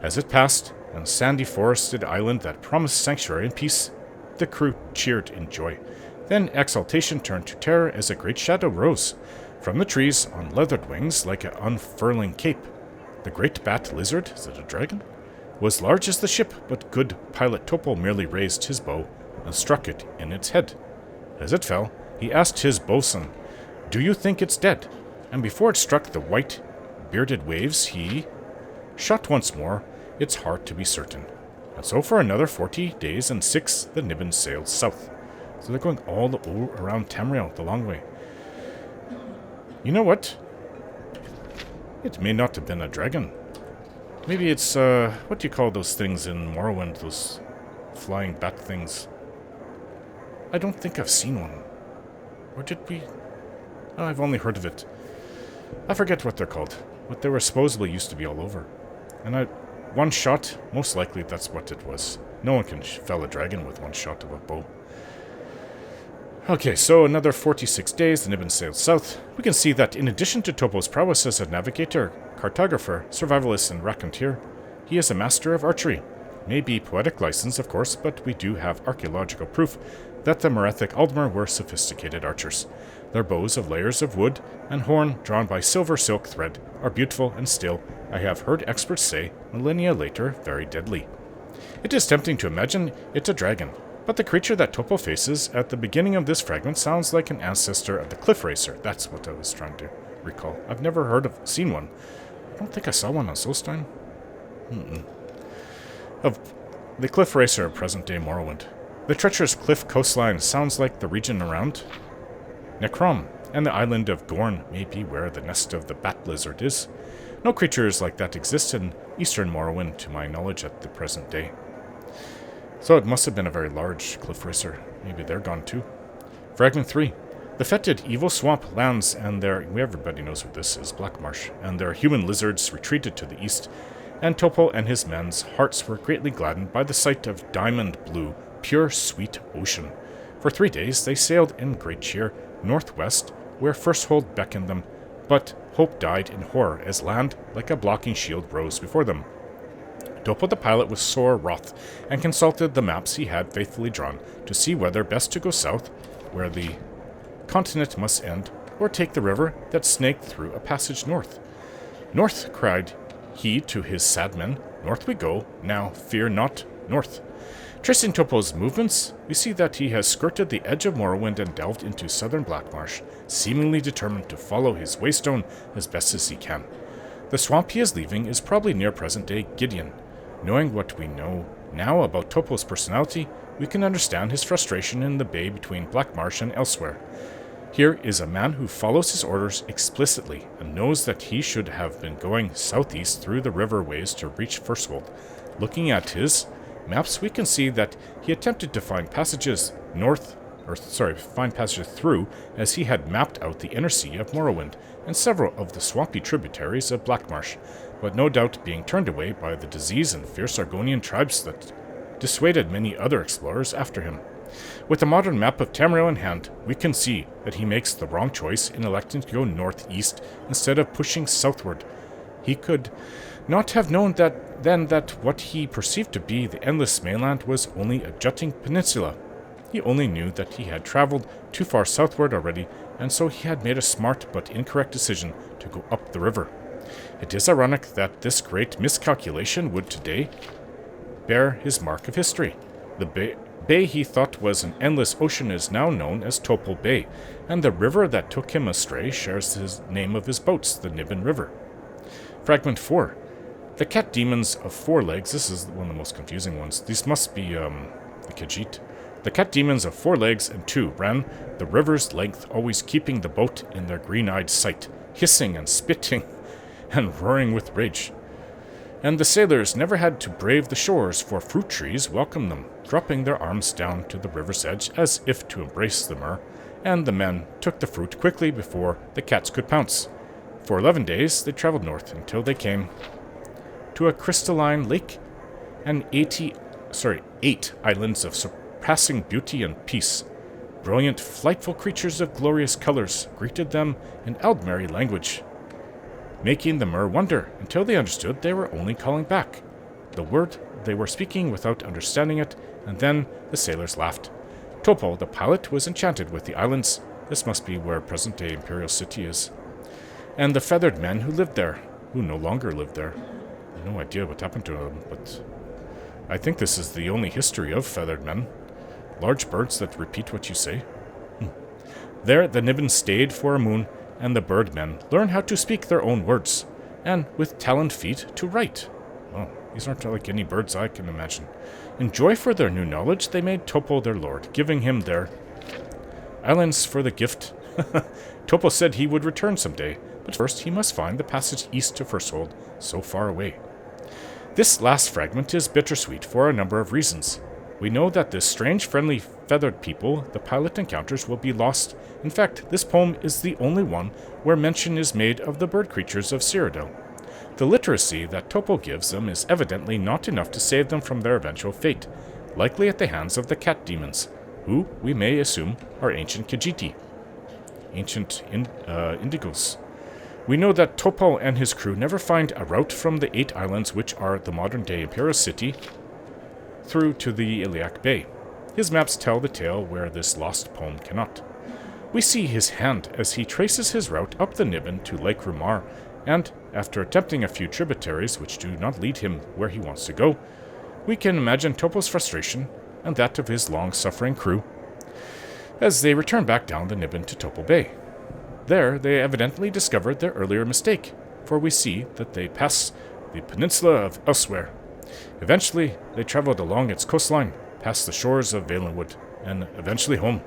Speaker 2: As it passed, on a sandy forested island that promised sanctuary and peace, the crew cheered in joy. Then exultation turned to terror as a great shadow rose. From the trees, on leathered wings like an unfurling cape, the great bat lizard, is it a dragon, was large as the ship, but good pilot Topal merely raised his bow and struck it in its head. As it fell, he asked his boatswain, "Do you think it's dead?" And before it struck the white, bearded waves, he shot once more. It's hard to be certain. And so for another 40 days and 6, the Niben sailed south. So they're going all around Tamriel, the long way. You know what? It may not have been a dragon. Maybe it's, what do you call those things in Morrowind? Those flying bat things. I don't think I've seen one. Or did we? Oh, I've only heard of it. I forget what they're called. But they were supposedly used to be all over. And one shot, most likely that's what it was. No one can fell a dragon with one shot of a bow. Okay, so another 46 days, the Niben sailed south. We can see that in addition to Topal's prowess as a navigator, cartographer, survivalist, and raconteur, he is a master of archery. Maybe poetic license, of course, but we do have archaeological proof that the Merethic Aldmer were sophisticated archers. Their bows of layers of wood and horn drawn by silver silk thread are beautiful and still, I have heard experts say, millennia later, very deadly. It is tempting to imagine it a dragon, but the creature that Topal faces at the beginning of this fragment sounds like an ancestor of the Cliff Racer. That's what I was trying to recall. I've never seen one. I don't think I saw one on Solstein. Of the Cliff Racer of present-day Morrowind. The treacherous cliff coastline sounds like the region around Necrom, and the island of Gorn may be where the nest of the bat lizard is. No creatures like that exist in eastern Morrowind, to my knowledge, at the present day. So it must have been a very large cliff racer. Maybe they're gone too. Fragment 3. The fetid evil swamp lands and everybody knows what this is, Blackmarsh, and their human lizards retreated to the east, and Topal and his men's hearts were greatly gladdened by the sight of diamond blue, pure sweet ocean. For 3 days they sailed in great cheer northwest, where Firsthold beckoned them, but hope died in horror as land like a blocking shield rose before them. Topal the Pilot was sore wroth, and consulted the maps he had faithfully drawn to see whether best to go south, where the continent must end, or take the river that snaked through a passage north. "North," cried he to his sad men, "north we go, now fear not, north." Tracing Topal's movements, we see that he has skirted the edge of Morrowind and delved into southern Blackmarsh, seemingly determined to follow his waystone as best as he can. The swamp he is leaving is probably near present-day Gideon. Knowing what we know now about Topal's personality, we can understand his frustration in the bay between Blackmarsh and elsewhere. Here is a man who follows his orders explicitly and knows that he should have been going southeast through the riverways to reach Firsthold. Looking at his maps, we can see that he attempted to find passages through, as he had mapped out the inner sea of Morrowind and several of the swampy tributaries of Blackmarsh, but no doubt being turned away by the disease and fierce Argonian tribes that dissuaded many other explorers after him. With a modern map of Tamriel in hand, we can see that he makes the wrong choice in electing to go northeast instead of pushing southward. He could not have known that what he perceived to be the endless mainland was only a jutting peninsula. He only knew that he had traveled too far southward already, and so he had made a smart but incorrect decision to go up the river. It is ironic that this great miscalculation would today bear his mark of history. The bay he thought was an endless ocean is now known as Topal Bay, and the river that took him astray shares the name of his boats, the Niben River. Fragment 4. The cat demons of 4 legs, this is one of the most confusing ones. These must be the Khajiit. The cat demons of 4 legs and 2 ran the river's length, always keeping the boat in their green-eyed sight, hissing and spitting and roaring with rage. And the sailors never had to brave the shores, for fruit trees welcomed them, dropping their arms down to the river's edge as if to embrace the mer, and the men took the fruit quickly before the cats could pounce. For 11 days they traveled north until they came to a crystalline lake and 8 islands of surpassing beauty and peace. Brilliant, flightful creatures of glorious colors greeted them in Aldmeri language, making the mer wonder until they understood they were only calling back the word they were speaking without understanding it, and then the sailors laughed. Topal the Pilot was enchanted with the islands, This must be where present-day Imperial City is. And the feathered men who lived there, who no longer live there. No idea what happened to them, but I think this is the only history of feathered men. Large birds that repeat what you say. There, the Niben stayed for a moon, and the birdmen learn how to speak their own words, and with taloned feet to write. Oh, these aren't like any birds I can imagine. In joy for their new knowledge, they made Topal their lord, giving him their islands for the gift. Topal said he would return someday, but first he must find the passage east to Firsthold, so far away. This last fragment is bittersweet for a number of reasons. We know that this strange, friendly, feathered people the pilot encounters will be lost. In fact, this poem is the only one where mention is made of the bird creatures of Cyrodiil. The literacy that Topal gives them is evidently not enough to save them from their eventual fate, likely at the hands of the cat demons, who, we may assume, are ancient Khajiit, ancient Indigos. We know that Topal and his crew never find a route from the 8 islands which are the modern-day Imperial City through to the Iliac Bay. His maps tell the tale where this lost poem cannot. We see his hand as he traces his route up the Niben to Lake Rumar, and, after attempting a few tributaries which do not lead him where he wants to go, we can imagine Topal's frustration and that of his long-suffering crew as they return back down the Niben to Topal Bay. There, they evidently discovered their earlier mistake, for we see that they pass the peninsula of Elsewhere. Eventually, they traveled along its coastline, past the shores of Valenwood, and eventually home.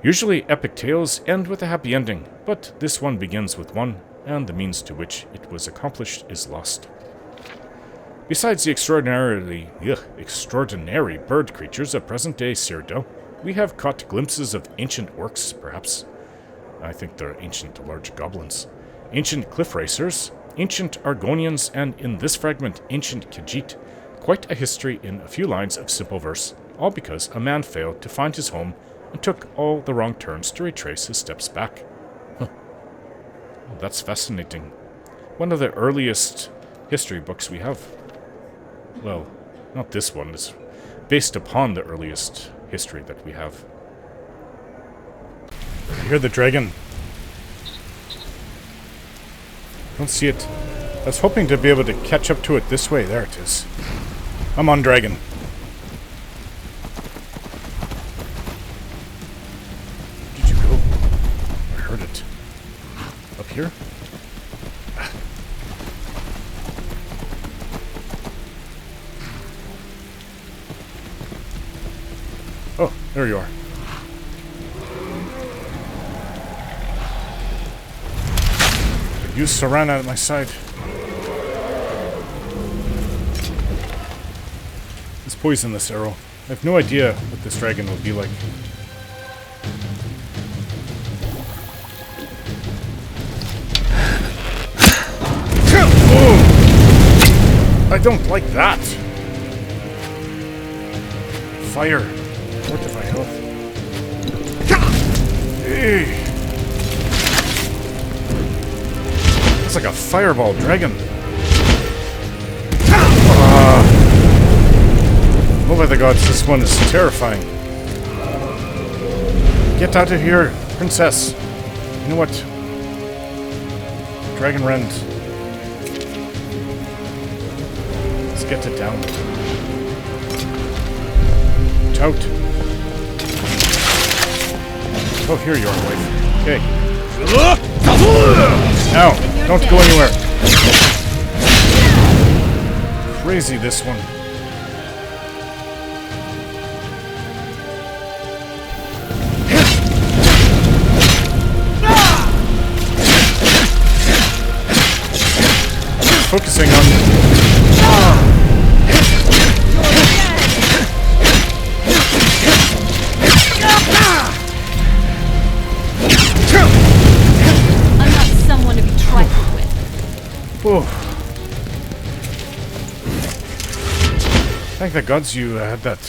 Speaker 2: Usually, epic tales end with a happy ending, but this one begins with one, and the means to which it was accomplished is lost. Besides the extraordinary bird creatures of present-day Cyrodiil, we have caught glimpses of ancient orcs, perhaps. I think they're ancient large goblins. Ancient cliff racers, ancient Argonians, and in this fragment, ancient Khajiit. Quite a history in a few lines of simple verse, all because a man failed to find his home and took all the wrong turns to retrace his steps back. Well, that's fascinating. One of the earliest history books we have. Well, not this one. It's based upon the earliest history that we have. I hear the dragon. Don't see it. I was hoping to be able to catch up to it this way. There it is. I'm on dragon. Where did you go? I heard it. Up here? Oh, there you are. Use Serana at my side. Let's poison this arrow. I have no idea what this dragon will be like. Oh! I don't like that! Fire. Fortify health. Hey! It's like a fireball dragon. Oh by the gods, this one is terrifying. Get out of here, princess. You know what? Dragon rend. Let's get it down. Tout. Oh, here you are, wife. Okay. Now, don't go anywhere. Crazy, this one. Focusing on...
Speaker 8: I'm not someone to be trifled with.
Speaker 2: Oh. Thank the gods you had that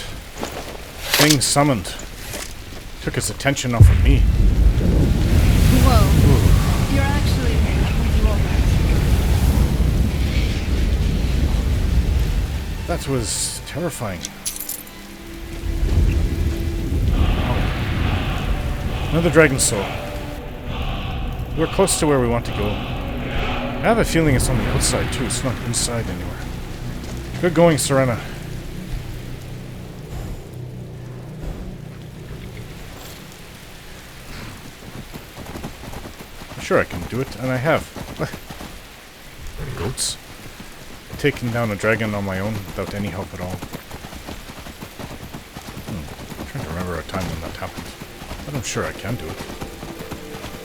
Speaker 2: thing summoned. Took his attention off of me.
Speaker 4: Whoa. Ooh. You're actually with you all right.
Speaker 2: That was terrifying. Another dragon soul. We're close to where we want to go. I have a feeling it's on the outside too, it's not inside anywhere. Good going, Serena. I'm sure I can do it, and I have. Goats. Taking down a dragon on my own without any help at all. I'm trying to remember a time when that happened. But I'm sure I can do it.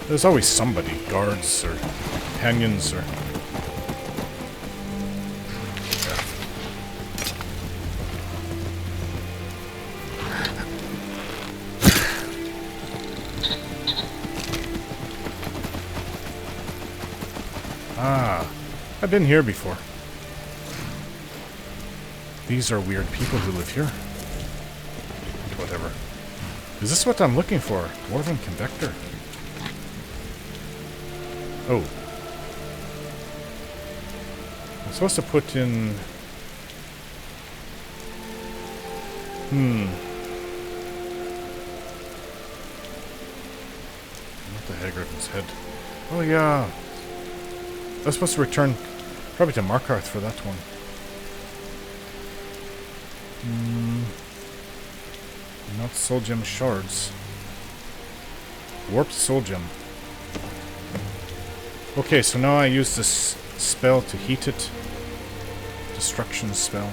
Speaker 2: There's always somebody, guards or companions or... Ah, I've been here before. These are weird people who live here. Whatever. Is this what I'm looking for? Dwarven convector. Oh. I'm supposed to put in... Not the Hagrid's head. Oh yeah. I was supposed to return probably to Markarth for that one. Not soul gem shards. Warped soul gem. Okay, so now I use this spell to heat it. Destruction spell.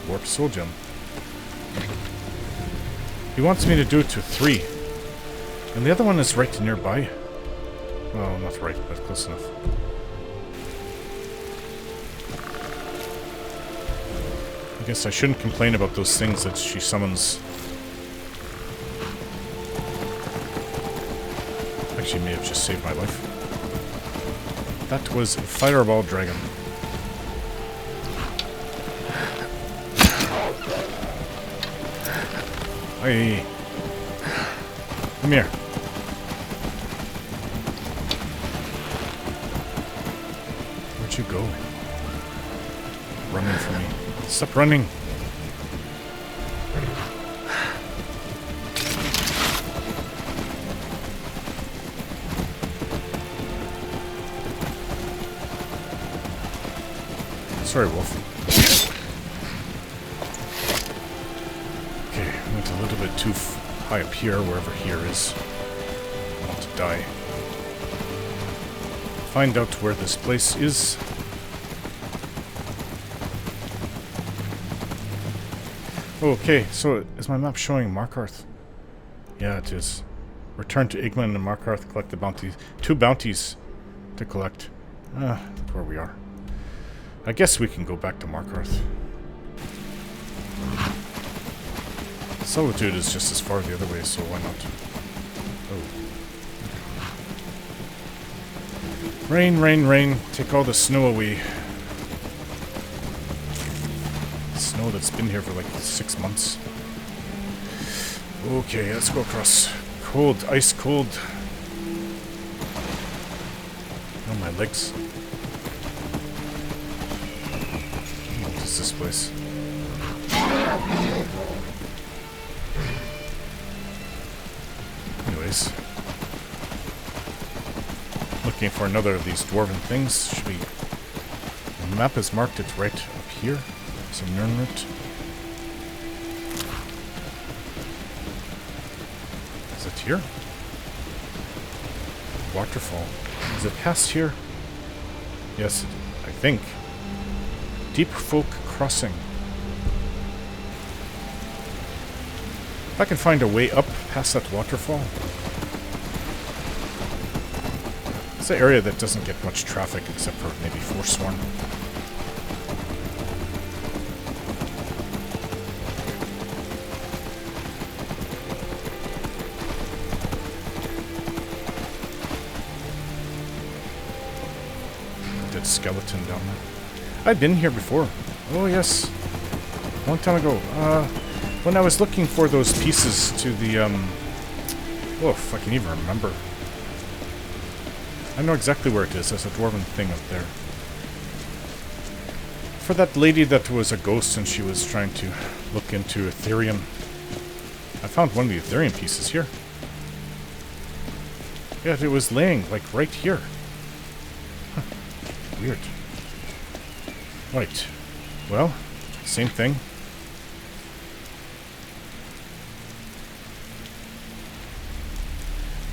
Speaker 2: Warped soul gem. He wants me to do it to 3. And the other one is right nearby. Well, not right, but close enough. I guess I shouldn't complain about those things that she summons. Actually, may have just saved my life. That was Fireball Dragon. Hey. Come here. Where'd you go? Running from me. Stop running. Sorry, Wolf. Okay, I went a little bit too high up here, wherever here is. I want to die. Find out where this place is. Okay, so is my map showing Markarth? Yeah, it is. Return to Igman and Markarth, collect the bounties. 2 bounties to collect. That's where we are. I guess we can go back to Markarth. Solitude is just as far the other way, so why not? Oh. Rain, rain, rain. Take all the snow away. Snow that's been here for like 6 months. Okay, let's go across. Cold, ice cold. Oh, my legs. What is this place? Anyways. Looking for another of these dwarven things. Should be... The map is marked, it's right up here. Some Nernroot. Is it here? Waterfall. Is it past here? Yes, I think. Deep Folk Crossing. If I can find a way up past that waterfall. It's an area that doesn't get much traffic except for maybe Forsworn. Skeleton down there. I've been here before. Oh yes. A long time ago. When I was looking for those pieces to the, oh, if I can even remember. I know exactly where it is. There's a dwarven thing up there. For that lady that was a ghost and she was trying to look into Ethereum. I found one of the Ethereum pieces here. Yeah, it was laying, like, right here. Huh. Weird. Right. Well, same thing.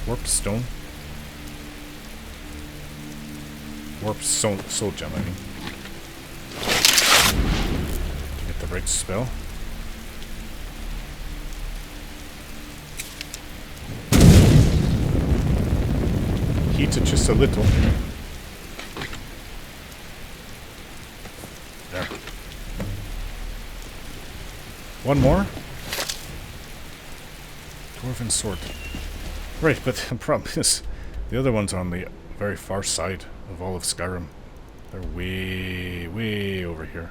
Speaker 2: Warped stone. Warped soul gem, I mean. To get the right spell. Heat it just a little. There. One more. Dwarven sword. Right, but the problem is, the other one's on the very far side of all of Skyrim. They're way, way over here.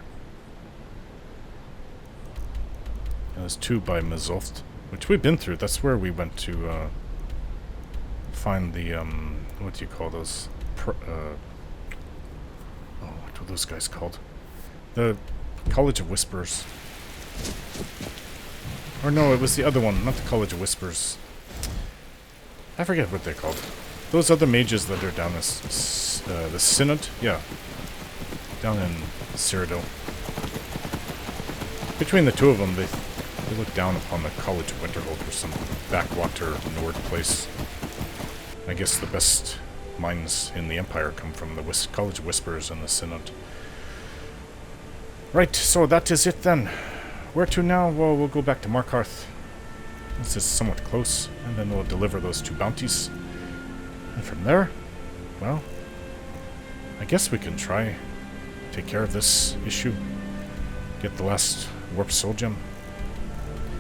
Speaker 2: And there's two by Mizoft, which we've been through. That's where we went to find the, what do you call those? What are those guys called? The College of Whispers. Or no, it was the other one, not the College of Whispers. I forget what they're called. Those other mages that are down this, the Synod? Yeah. Down in Cyrodiil. Between the two of them, they look down upon the College of Winterhold or some backwater Nord place. I guess the best minds in the Empire come from the College of Whispers and the Synod. Right, so that is it then. Where to now? Well, we'll go back to Markarth. This is somewhat close, and then we'll deliver those two bounties. And from there, well, I guess we can try take care of this issue. Get the last warp soul gem.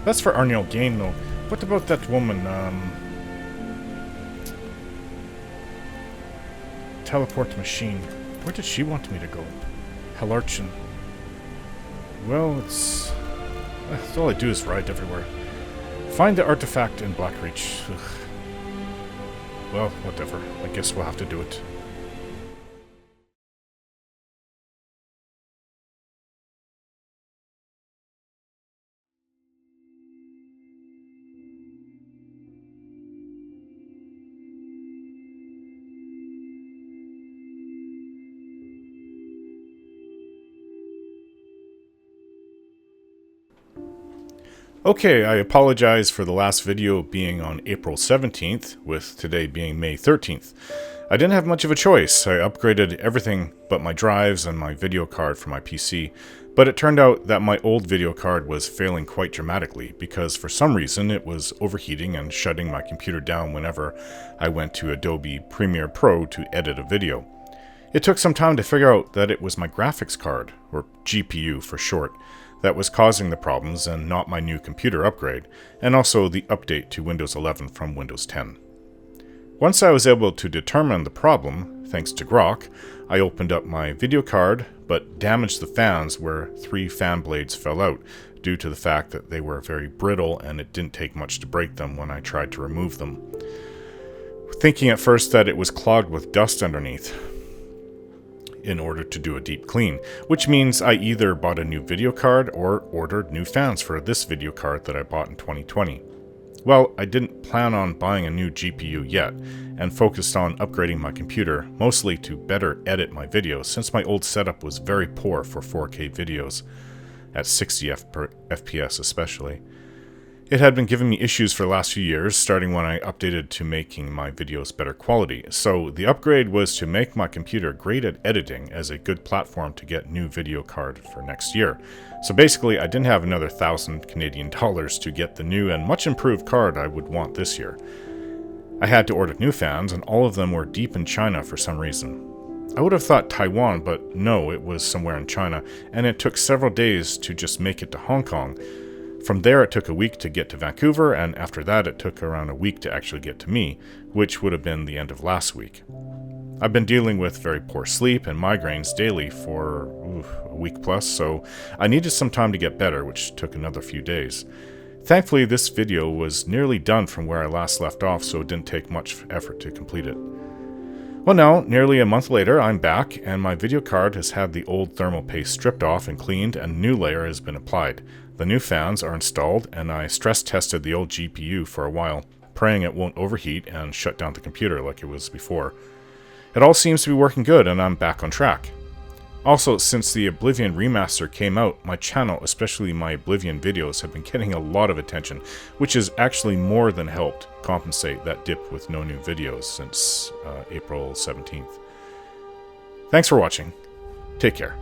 Speaker 2: That's for Arniel Gain, though. What about that woman, teleport machine? Where did she want me to go? Hellarchin. Well, it's all I do is ride everywhere. Find the artifact in Blackreach. Ugh. Well, whatever. I guess we'll have to do it. Okay, I apologize for the last video being on April 17th, with today being May 13th. I didn't have much of a choice. I upgraded everything but my drives and my video card for my PC, but it turned out that my old video card was failing quite dramatically because for some reason it was overheating and shutting my computer down whenever I went to Adobe Premiere Pro to edit a video. It took some time to figure out that it was my graphics card, or GPU for short, that was causing the problems and not my new computer upgrade, and also the update to Windows 11 from Windows 10. Once I was able to determine the problem, thanks to Grok, I opened up my video card, but damaged the fans where 3 fan blades fell out, due to the fact that they were very brittle and it didn't take much to break them when I tried to remove them. Thinking at first that it was clogged with dust underneath, in order to do a deep clean, which means I either bought a new video card or ordered new fans for this video card that I bought in 2020. Well, I didn't plan on buying a new GPU yet, and focused on upgrading my computer, mostly to better edit my videos since my old setup was very poor for 4K videos, at 60 FPS especially. It had been giving me issues for the last few years, starting when I updated to making my videos better quality, so the upgrade was to make my computer great at editing as a good platform to get new video card for next year. So basically I didn't have another 1,000 Canadian dollars to get the new and much improved card I would want this year. I had to order new fans, and all of them were deep in China for some reason. I would have thought Taiwan, but no, it was somewhere in China, and it took several days to just make it to Hong Kong. From there it took a week to get to Vancouver, and after that it took around a week to actually get to me, which would have been the end of last week. I've been dealing with very poor sleep and migraines daily for a week plus, so I needed some time to get better, which took another few days. Thankfully this video was nearly done from where I last left off, so it didn't take much effort to complete it. Well, now, nearly a month later, I'm back, and my video card has had the old thermal paste stripped off and cleaned, and a new layer has been applied. The new fans are installed, and I stress tested the old GPU for a while, praying it won't overheat and shut down the computer like it was before. It all seems to be working good, and I'm back on track. Also, since the Oblivion remaster came out, my channel, especially my Oblivion videos, have been getting a lot of attention, which has actually more than helped compensate that dip with no new videos since April 17th. Thanks for watching. Take care.